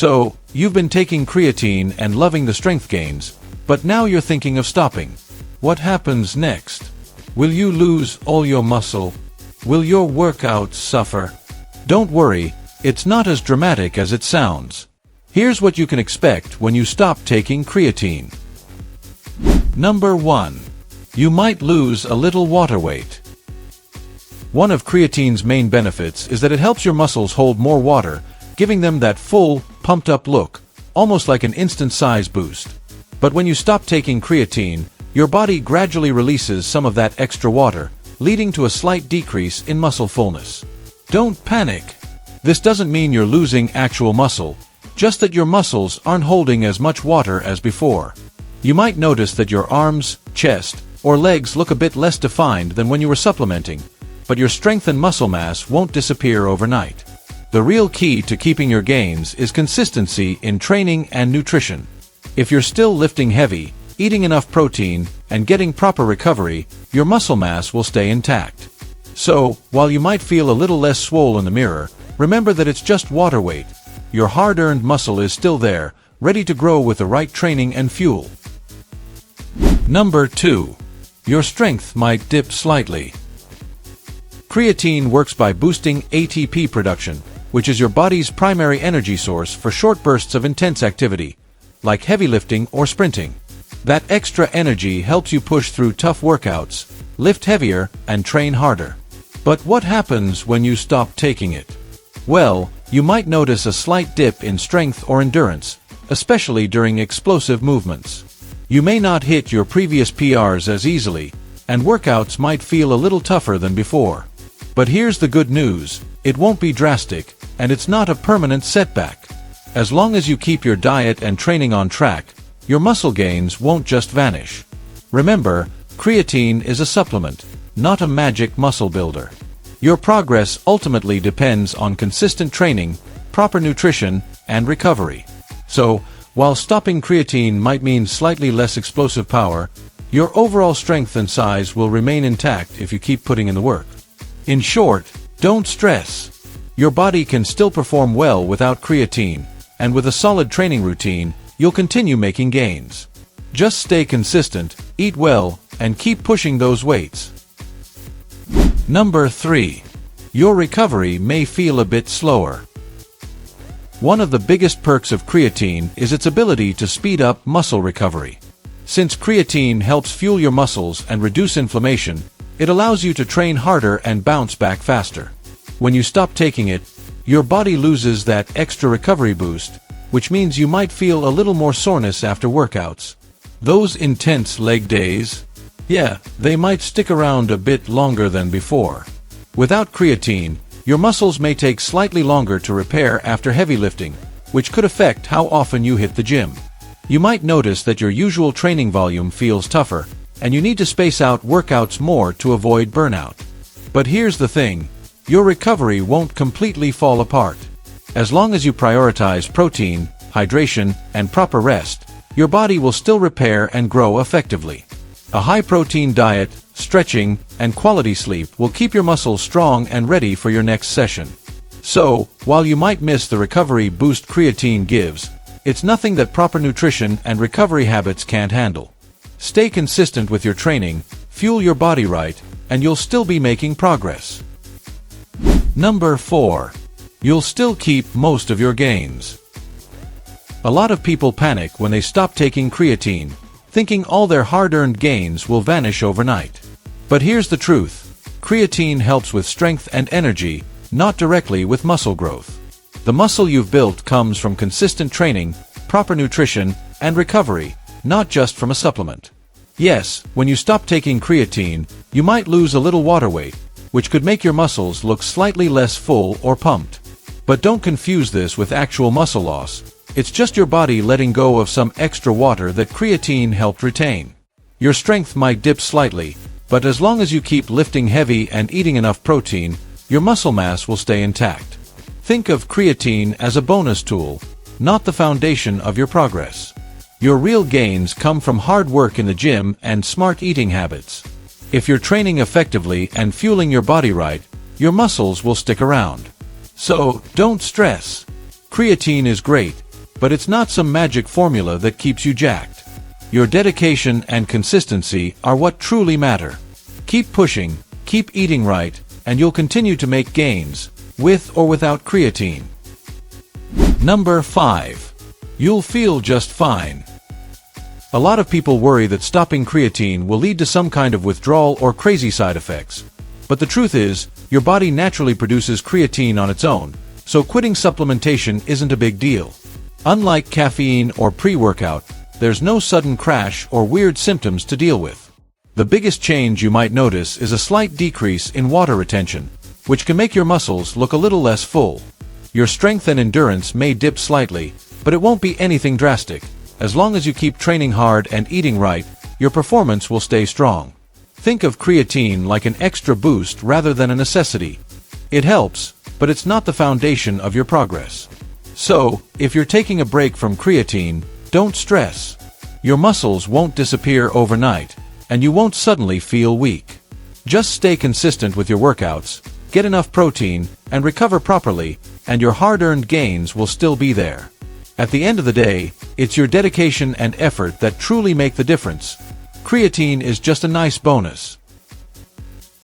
So, you've been taking creatine and loving the strength gains, but now you're thinking of stopping. What happens next? Will you lose all your muscle? Will your workouts suffer? Don't worry, it's not as dramatic as it sounds. Here's what you can expect when you stop taking creatine. Number 1. You might lose a little water weight. One of creatine's main benefits is that it helps your muscles hold more water, giving them that full, pumped-up look, almost like an instant size boost. But when you stop taking creatine, your body gradually releases some of that extra water, leading to a slight decrease in muscle fullness. Don't panic. This doesn't mean you're losing actual muscle, just that your muscles aren't holding as much water as before. You might notice that your arms, chest, or legs look a bit less defined than when you were supplementing, but your strength and muscle mass won't disappear overnight. The real key to keeping your gains is consistency in training and nutrition. If you're still lifting heavy, eating enough protein, and getting proper recovery, your muscle mass will stay intact. So, while you might feel a little less swole in the mirror, remember that it's just water weight. Your hard-earned muscle is still there, ready to grow with the right training and fuel. Number 2. Your strength might dip slightly. Creatine works by boosting ATP production, which is your body's primary energy source for short bursts of intense activity, like heavy lifting or sprinting. That extra energy helps you push through tough workouts, lift heavier, and train harder. But what happens when you stop taking it? Well, you might notice a slight dip in strength or endurance, especially during explosive movements. You may not hit your previous PRs as easily, and workouts might feel a little tougher than before. But here's the good news, it won't be drastic, and it's not a permanent setback. As long as you keep your diet and training on track, your muscle gains won't just vanish. Remember, creatine is a supplement, not a magic muscle builder. Your progress ultimately depends on consistent training, proper nutrition, and recovery. So, while stopping creatine might mean slightly less explosive power, your overall strength and size will remain intact if you keep putting in the work. In short, don't stress. Your body can still perform well without creatine, and with a solid training routine, you'll continue making gains. Just stay consistent, eat well, and keep pushing those weights. Number 3. Your recovery may feel a bit slower. One of the biggest perks of creatine is its ability to speed up muscle recovery. Since creatine helps fuel your muscles and reduce inflammation, it allows you to train harder and bounce back faster. When you stop taking it, your body loses that extra recovery boost, which means you might feel a little more soreness after workouts. Those intense leg days, they might stick around a bit longer than before. Without creatine, your muscles may take slightly longer to repair after heavy lifting, which could affect how often you hit the gym. You might notice that your usual training volume feels tougher, and you need to space out workouts more to avoid burnout. But here's the thing, your recovery won't completely fall apart. As long as you prioritize protein, hydration, and proper rest, your body will still repair and grow effectively. A high-protein diet, stretching, and quality sleep will keep your muscles strong and ready for your next session. So, while you might miss the recovery boost creatine gives, it's nothing that proper nutrition and recovery habits can't handle. Stay consistent with your training, fuel your body right, and you'll still be making progress. Number 4. You'll still keep most of your gains. A lot of people panic when they stop taking creatine, thinking all their hard-earned gains will vanish overnight. But here's the truth. Creatine helps with strength and energy, not directly with muscle growth. The muscle you've built comes from consistent training, proper nutrition, and recovery, not just from a supplement. Yes, when you stop taking creatine, you might lose a little water weight, which could make your muscles look slightly less full or pumped. But don't confuse this with actual muscle loss. It's just your body letting go of some extra water that creatine helped retain. Your strength might dip slightly, but as long as you keep lifting heavy and eating enough protein, your muscle mass will stay intact. Think of creatine as a bonus tool, not the foundation of your progress. Your real gains come from hard work in the gym and smart eating habits. If you're training effectively and fueling your body right, your muscles will stick around. So, don't stress. Creatine is great, But it's not some magic formula that keeps you jacked. Your dedication and consistency are what truly matter. Keep pushing, keep eating right, and you'll continue to make gains, with or without creatine. Number 5. You'll feel just fine. A lot of people worry that stopping creatine will lead to some kind of withdrawal or crazy side effects. But the truth is, your body naturally produces creatine on its own, so quitting supplementation isn't a big deal. Unlike caffeine or pre-workout, there's no sudden crash or weird symptoms to deal with. The biggest change you might notice is a slight decrease in water retention, which can make your muscles look a little less full. Your strength and endurance may dip slightly, but it won't be anything drastic. As long as you keep training hard and eating right, your performance will stay strong. Think of creatine like an extra boost rather than a necessity. It helps, but it's not the foundation of your progress. So, if you're taking a break from creatine, don't stress. Your muscles won't disappear overnight, and you won't suddenly feel weak. Just stay consistent with your workouts, get enough protein, and recover properly, and your hard-earned gains will still be there. At the end of the day, it's your dedication and effort that truly make the difference. Creatine is just a nice bonus.